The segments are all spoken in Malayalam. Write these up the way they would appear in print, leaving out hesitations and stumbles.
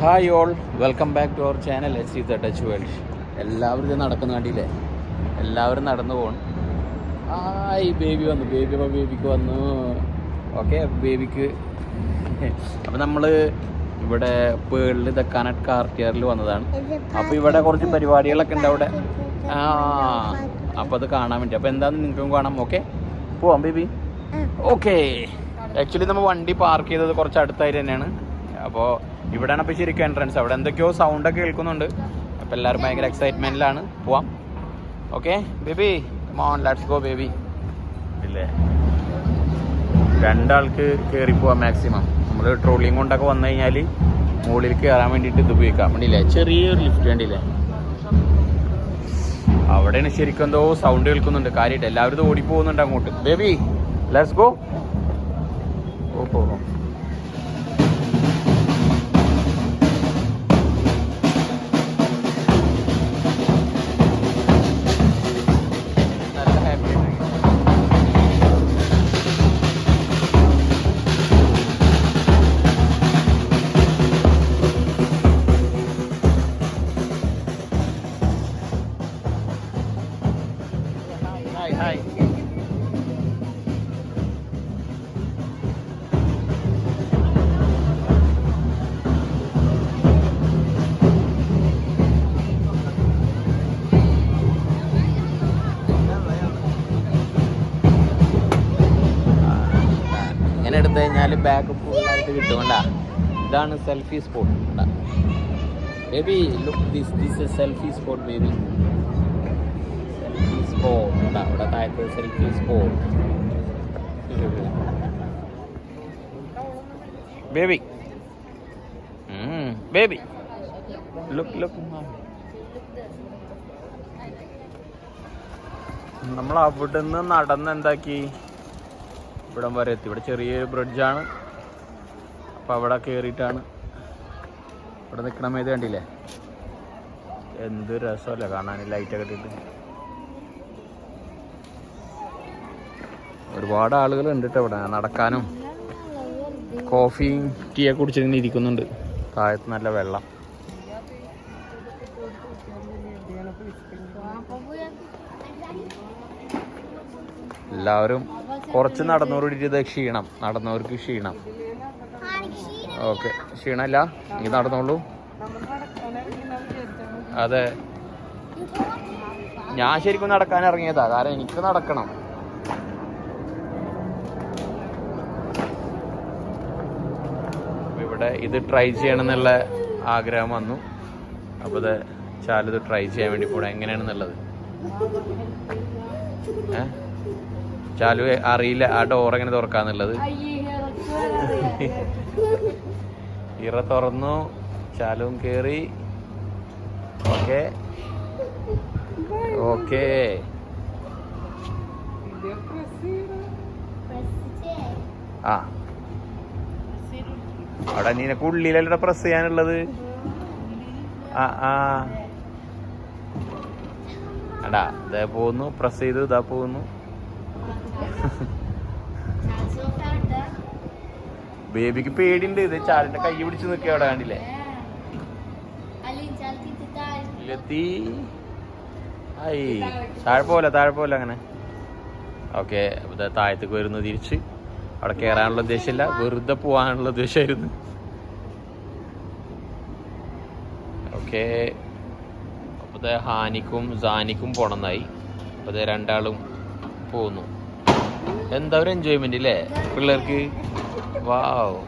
Hi all, welcome back to our channel S the touch world. എല്ലാവരും ഇത് നടക്കുന്ന കണ്ടില്ലേ? എല്ലാവരും നടന്നു പോകണം. ഹായ്, ബേബി വന്നു. ബേബിക്ക് വന്നു. ഓക്കെ, ബേബിക്ക്. അപ്പം നമ്മൾ ഇവിടെ പേളിൽ ദക്കാനട്ട് കാർട്ടിയറിൽ വന്നതാണ്. അപ്പോൾ ഇവിടെ കുറച്ച് പരിപാടികളൊക്കെ ഉണ്ട് അവിടെ. അപ്പോൾ അത് കാണാൻ വേണ്ടി. അപ്പോൾ എന്താണെന്ന് നിങ്ങൾക്കും കാണാം. ഓക്കെ, പോവാം ബേബി. ഓക്കെ, ആക്ച്വലി നമ്മൾ വണ്ടി പാർക്ക് ചെയ്തത് കുറച്ച് അടുത്തായിട്ട് തന്നെയാണ്. അപ്പോൾ ഇവിടെയാണ് അപ്പോൾ ശരിക്കും എൻട്രൻസ്. അവിടെ എന്തൊക്കെയോ സൗണ്ടൊക്കെ കേൾക്കുന്നുണ്ട്. അപ്പോൾ എല്ലാവരും ഭയങ്കര എക്സൈറ്റ്മെൻറ്റിലാണ്. പോവാം. ഓക്കെ ബേബി, മോൺ ലെറ്റ്സ് ഗോ ബേബി. ഇല്ലേ, രണ്ടാൾക്ക് കയറി പോവാം മാക്സിമം. നമ്മൾ ട്രോളിങ് കൊണ്ടൊക്കെ വന്നു കഴിഞ്ഞാൽ മുകളിൽ കയറാൻ വേണ്ടിയിട്ട് ഇത് ഉപയോഗിക്കാം. വേണ്ടിയില്ലേ, ചെറിയൊരു ലിഫ്റ്റ് വേണ്ടിയില്ലേ. അവിടെയാണ് ശരിക്കും എന്തോ സൗണ്ട് കേൾക്കുന്നുണ്ട് കാര്യമായിട്ട്. എല്ലാവരും ഇത് ഓടിപ്പോകുന്നുണ്ട് അങ്ങോട്ട്. Baby let's go. ഓഹോ, ഹായ്. ഇങ്ങനെ എടുത്തു കഴിഞ്ഞാൽ ബാക്ക് ഫുള്ളായിട്ട് കിട്ടുമണ്ടാ. ഇതാണ് selfie spot. Baby look, this selfie spot baby. അവിടെ താഴത്ത് selfie spot. Baby baby look. നമ്മൾ അവിടെ നിന്ന് നടന്ന് എന്താക്കി ഇവിടം വരെ എത്തി. ഇവിടെ ചെറിയൊരു ബ്രിഡ്ജാണ്. അപ്പം അവിടെ കയറിയിട്ടാണ് ഇവിടെ നിൽക്കണം. ഇത് കണ്ടില്ലേ, എന്ത് രസമല്ലേ കാണാൻ, ലൈറ്റൊക്കെ ഇട്ടിട്ട്. ഒരുപാട് ആളുകളുണ്ട് കേട്ടോ ഇവിടെ നടക്കാനും. കോഫിയും ടീയൊക്കെ കുടിച്ചിങ്ങനെ ഇരിക്കുന്നുണ്ട്. താഴത്ത് നല്ല വെള്ളം. എല്ലാവരും കുറച്ച് നടന്നവരോട് ഇത് ക്ഷീണം. നടന്നവർക്ക് ക്ഷീണം. ഓക്കെ, ക്ഷീണമല്ല, നീ നടന്നോളൂ. അതെ, ഞാൻ ശരിക്കും നടക്കാൻ ഇറങ്ങിയതാ, കാരണം എനിക്ക് നടക്കണം. ഇവിടെ ഇത് ട്രൈ ചെയ്യണം എന്നുള്ള ആഗ്രഹം വന്നു. അപ്പോൾ ഇത് ചാലിത് ട്രൈ ചെയ്യാൻ വേണ്ടി കൂടെ എങ്ങനെയാണെന്നുള്ളത്. ചാലു അറിയില്ല ആ ഡോർ എങ്ങനെ തുറക്കാന്നുള്ളത്. ഇറ തുറന്നു, ചാലുവും കയറി. Okay okay. അവിടെ നിനക്ക് ഉള്ളിലല്ല പ്രസ് ചെയ്യാനുള്ളത്. അടാ ഇതാ പോകുന്നു, പ്രസ് ചെയ്തു, ഇതാ പോകുന്നു. ബേബിക്ക് പേടിയുണ്ട്. ഇത് ചാലിന്റെ കൈ പിടിച്ച് നിൽക്കുക അവിടെ, കണ്ടില്ലേ? താഴെ പോലെ അങ്ങനെ. ഓക്കെ, താഴത്തേക്ക് വരുന്നു തിരിച്ച്. അവിടെ കയറാനുള്ള ഉദ്ദേശമില്ല, വെറുതെ പോകാനുള്ള ഉദ്ദേശമായിരുന്നു. ഓക്കെ, അപ്പോൾ ഹാനിക്കും സാനിക്കും പോണമെന്നായി. അപ്പോൾ രണ്ടാളും പോകുന്നു. എന്താ ഒരു എൻജോയ്മെന്റ് അല്ലേ പിള്ളേർക്ക്. വാവ്.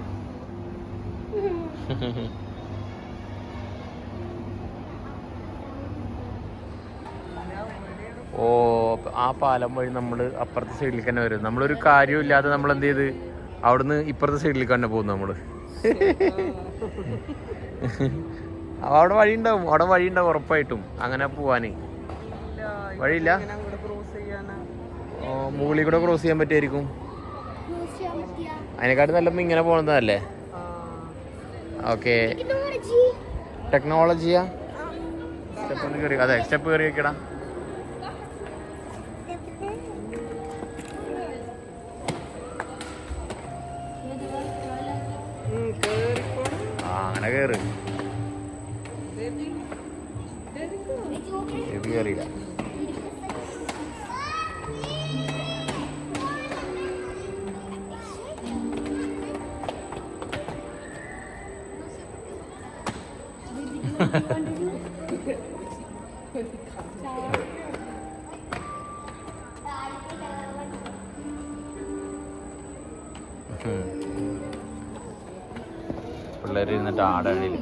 ഓ, ആ പാലം വഴി നമ്മൾ അപ്പുറത്തെ സൈഡിലേക്ക് തന്നെ വരും. നമ്മളൊരു കാര്യമില്ലാതെ നമ്മൾ എന്ത് ചെയ്ത് അവിടുന്ന് ഇപ്പുറത്തെ സൈഡിലേക്ക് തന്നെ പോകുന്നു നമ്മൾ. അവിടെ വഴി ഉണ്ടാവും ഉറപ്പായിട്ടും. അങ്ങനെ പോവാന് വഴിയില്ല. മുകളിൽ കൂടെ ക്രോസ് ചെയ്യാൻ പറ്റുമായിരിക്കും. അതിനെക്കാട്ടും നല്ലപ്പോൾ ഇങ്ങനെ പോകുന്നതല്ലേ. ഓക്കെ, ടെക്നോളജിയാ. സ്റ്റെപ്പ് കയറി, അതെ സ്റ്റെപ്പ് കയറി വെക്കടാ. അങ്ങനെ കേറ്. ബേബി കയറിയില്ല. പിള്ളേർ ഇരുന്നിട്ട് ആടണില്ല.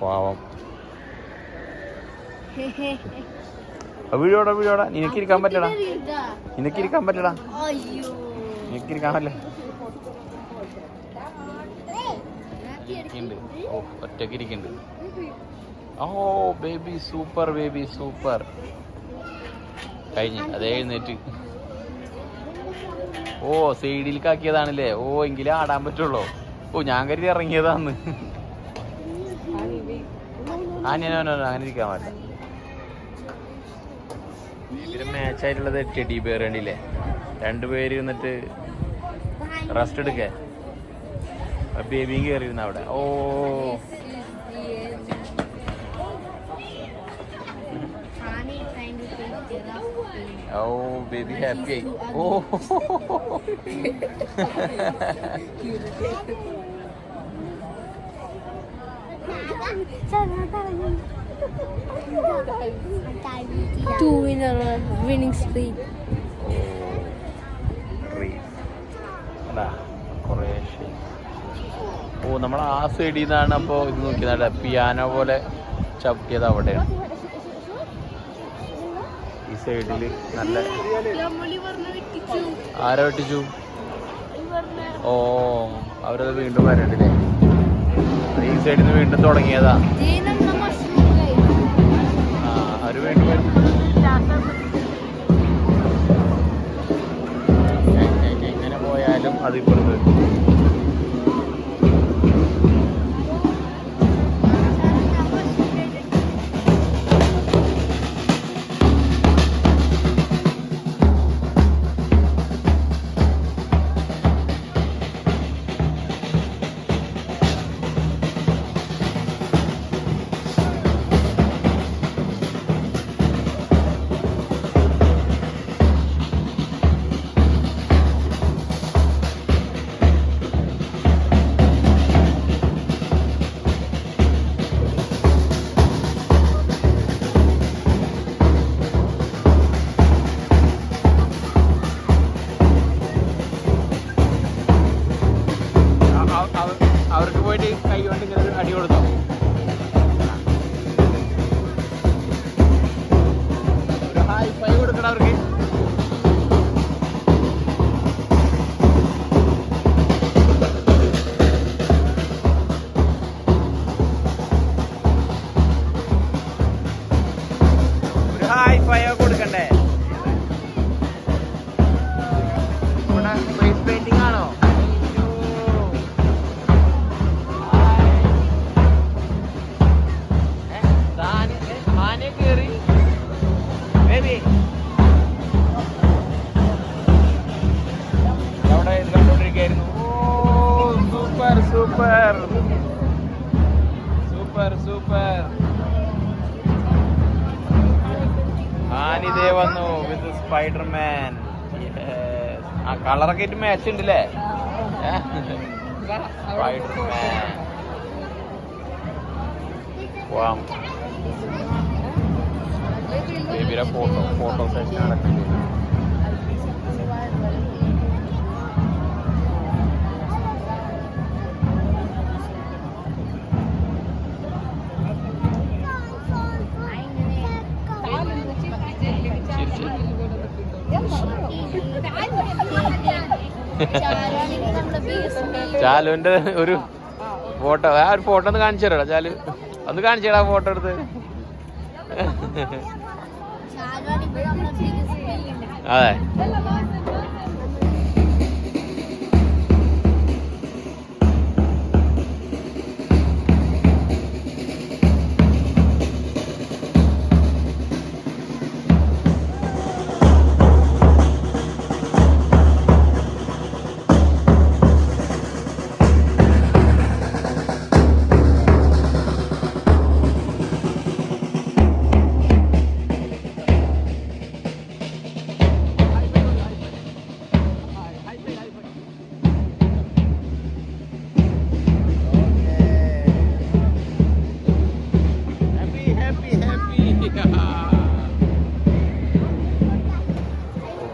പാവം. വീഴോടാ വീഴോടാ. നിനക്കിരിക്കാൻ പറ്റടാ, നിനക്കിരിക്കാൻ പറ്റടാ, നിനക്കിരിക്കാൻ പറ്റില്ല. ഓ ഒറ്റക്ക് ഇരിക്കുന്നുണ്ട്. ഓ ബേബി സൂപ്പർ, ബേബി സൂപ്പർ. കഴിഞ്ഞ് അതേ എഴുന്നേറ്റ്. ഓ സൈഡിലേക്ക് ആക്കിയതാണല്ലേ. ഓ എങ്കിലേ ആടാൻ പറ്റുള്ളൂ. ഓ ഞാൻ കരുതി ഇറങ്ങിയതാന്ന്. അങ്ങനെ ഇരിക്കാൻ പറ്റില്ല. ഇതിന് മാച്ചായിട്ടുള്ളത് ടെഡി ബെയർ കണ്ടില്ലേ. രണ്ടുപേര് ഇരുന്നിട്ട് റെസ്റ്റ് എടുക്കേ. ബേബിയും കയറിയിരുന്ന അവിടെ. ഓ ഓ ബേബി ഹാപ്പി ആയി. ഓ winning streak. ഓ നമ്മൾ ആ സൈഡിൽ നിന്നാണ് അപ്പോൾ ഇത് നോക്കിയത്. പിയാനോ പോലെ ചവിട്ടിയത് അവിടെയാണ്. ഈ സൈഡിൽ നല്ല ആരോ വെട്ടിച്ചു. ഓ അവരത് വീണ്ടും വരണ്ടില്ലേ. ഈ സൈഡിൽ നിന്ന് വീണ്ടും തുടങ്ങിയതാ. അവര് വീണ്ടും എങ്ങനെ പോയാലും അതിപ്പുറത്ത്. അവർക്ക് പോയിട്ട് കൈ കൊണ്ട് ഇങ്ങനെ അടി കൊടുത്തോ. ഒരു ഹൈ ഫൈ കൊടുക്കണം അവർക്ക്. ഒരു ഹൈ ഫൈ കൊടുക്കണ്ടേ. ഇവിടെ ഫേസ് പെയിന്റിംഗ് ആണോ? Super super super. ആനിതേ വന്നു വിത്ത് സ്പൈഡർമാൻ. ആ കളറൊക്കെ ആയിട്ട് മാച്ച് ഉണ്ടല്ലേ. സ്പൈഡർമാൻ. വാം. ബേബിയുടെ ഫോട്ടോ സെഷൻ നടക്കുന്നുണ്ട്. ചാലുവിന്റെ ഒരു ഫോട്ടോ, ആ ഒരു ഫോട്ടോ ഒന്ന് കാണിച്ചു തരാടാ. ചാലു ഒന്ന് കാണിച്ചേടാ ഫോട്ടോ എടുത്ത്. അതെ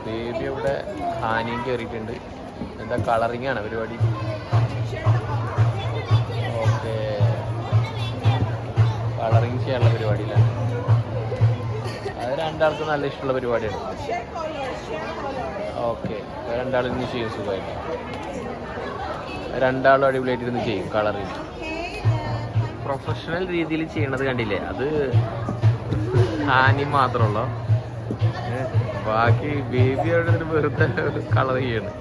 ബേബി ഇവിടെ ഹാനിയും കയറിയിട്ടുണ്ട്. എന്താ കളറിങ് ആണ് പരിപാടി. ഓക്കെ കളറിങ് ചെയ്യാനുള്ള പരിപാടിയിലാണ്. അത് രണ്ടാൾക്കും നല്ല ഇഷ്ടമുള്ള പരിപാടിയാണ്. ഓക്കെ രണ്ടാളും ഇന്ന് ചെയ്യും സുഖമായിട്ട്. രണ്ടാളും അടിപൊളിയായിട്ട് ഇരുന്ന് ചെയ്യും കളറിങ്. പ്രൊഫഷണൽ രീതിയിൽ ചെയ്യണത് കണ്ടില്ലേ, അത് ഹാനി മാത്രമുള്ളൂ. ബാക്കി ബേബിയോട് വെറുതെ കളർ ചെയ്യാണ്.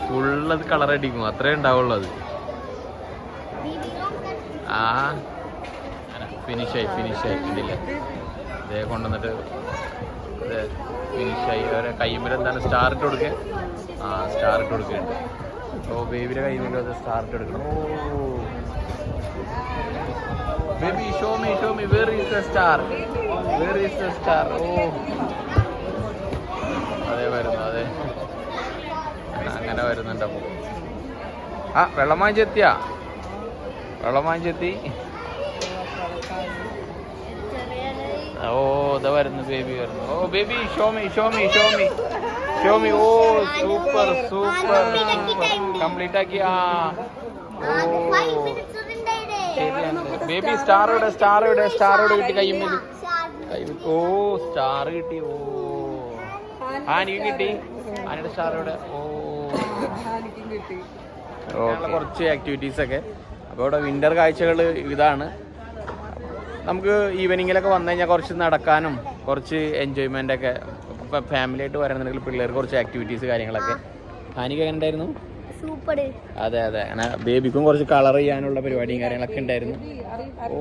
ഫുള്ളത് കളർ അടിക്കും, അത്രേ ഉണ്ടാവുള്ളൂ. അത് ആ ഫിനിഷായി കണ്ടില്ലേ. ഇതേ കൊണ്ടുവന്നിട്ട് അതെ ഫിനിഷായി. അവരെ കൈമേൽ എന്താണ് സ്റ്റാർ ഇട്ട് കൊടുക്കുക. ആ സ്റ്റാർ ഇട്ട് കൊടുക്കുന്നുണ്ട്. ഓ ബേബിയുടെ കൈമേലും അത് സ്റ്റാർ ഇട്ട് കൊടുക്കണം. Oh baby show me where is the star. ഓ അതെ വരുന്നു, അതെ അങ്ങനെ വരുന്നുണ്ട്. അപ്പോൾ ആ വെള്ളം വാങ്ങിച്ചെത്തി. ഓ ഇതാ വരുന്നു ബേബി വരുന്നു. ഓ ബേബി ഷോ മീ. ഓ സൂപ്പർ കംപ്ലീറ്റ് ആക്കി. ആ ഓ ശരിയാണ്. ബേബി സ്റ്റാറോടെ കിട്ടി കൈമേൽ. ഓ സ്റ്റാർ കിട്ടി. ഓ ആനിക്കും കിട്ടി. ആനയുടെ സ്റ്റാറോടെ. ഓ കുറച്ച് ആക്ടിവിറ്റീസ് ഒക്കെ. അപ്പോൾ ഇവിടെ വിൻ്റർ കാഴ്ചകൾ ഇതാണ്. നമുക്ക് ഈവനിങ്ങിലൊക്കെ വന്നു കഴിഞ്ഞാൽ കുറച്ച് നടക്കാനും കുറച്ച് എൻജോയ്മെൻ്റ് ഒക്കെ. ഇപ്പം ഫാമിലി ആയിട്ട് വരണമെന്നുണ്ടെങ്കിൽ പിള്ളേർക്ക് കുറച്ച് ആക്ടിവിറ്റീസ് കാര്യങ്ങളൊക്കെ. ആനിക്ക് എങ്ങനെ ഉണ്ടായിരുന്നു? സൂപ്പർ. അതെ അങ്ങനെ ബേബിക്കും കുറച്ച് കളർ ചെയ്യാനുള്ള പരിപാടിയും കാര്യങ്ങളൊക്കെ ഉണ്ടായിരുന്നു. ഓ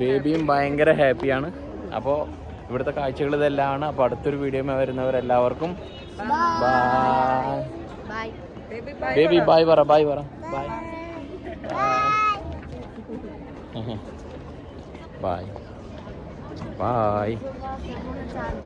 ബേബിയും ഭയങ്കര ഹാപ്പിയാണ്. അപ്പോൾ ഇവിടുത്തെ കാഴ്ചകൾ ഇതെല്ലാമാണ്. അപ്പോൾ അടുത്തൊരു വീഡിയോ വരുന്നവരെല്ലാവർക്കും ബൈ. ബേബി ബൈ പറ. Bye bye.